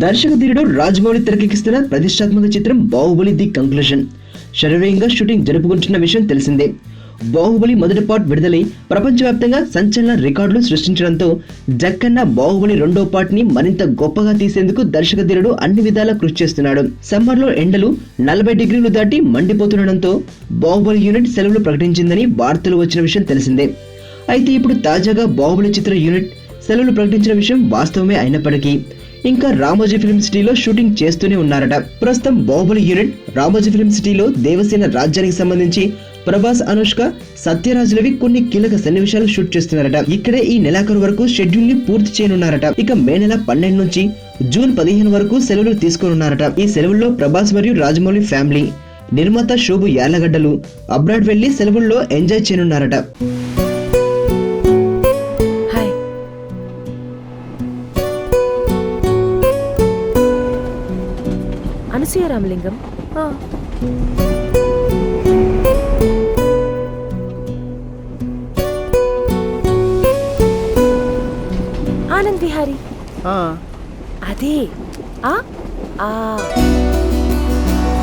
దర్శకధీరుడు రాజమౌళి తెరకెక్కిస్తున్న ప్రతిష్టాత్మక చిత్రం Baahubali the conclusion శరవేగంగా షూటింగ్ జరుపుకుంటున్న విషయం తెలిసిందే. బాహుబలి మొదటి పార్ట్ విడుదలై ప్రపంచవ్యాప్తంగా సంచలన రికార్డులు సృష్టించడంతో జక్కన్న బాహుబలి రెండో పార్ట్ ని మరింత గొప్పగా తీసేందుకు దర్శకధీరుడు అన్ని విధాలా కృషి చేస్తున్నాడు. సమ్మర్ లో ఎండలు 40 డిగ్రీలు దాటి మండిపోతుండడంతో బాహుబలి యూనిట్ సెలవులు ప్రకటించిందని వార్తలు వచ్చిన విషయం తెలిసిందే. అయితే ఇప్పుడు తాజాగా బాహుబలి చిత్ర యూనిట్ సెలవులు ప్రకటించిన విషయం వాస్తవమే అయినప్పటికీ ఇంకా రామోజీ ఫిల్మ్ సిటీలో షూటింగ్ చేస్తూనే ఉన్నారట. ప్రస్తుతం బాహుబలి యూనిట్ రామోజీ ఫిల్మ్ సిటీలో దేవసేన రాజ్యానికి సంబంధించి ప్రభాస్, అనుష్క, సత్యరాజులవి కొన్ని కీలక సన్నివేశాలు షూట్ చేస్తున్నారట. ఇక్కడే ఈ నెలాఖరు వరకు షెడ్యూల్ ని పూర్తి చేయనున్నారట. ఇక మే నెల 12 నుంచి జూన్ 15 వరకు సెలవులు తీసుకోనున్నారట. ఈ సెలవుల్లో ప్రభాస్ మరియు రాజమౌళి ఫ్యామిలీ, నిర్మాత శోభు యార్లగడ్డలు అబ్రాడ్ వెళ్లి సెలవుల్లో ఎంజాయ్ చేయనున్నారట. అనసూయ రామలింగం. ఆనంద్ విహారీ. అదే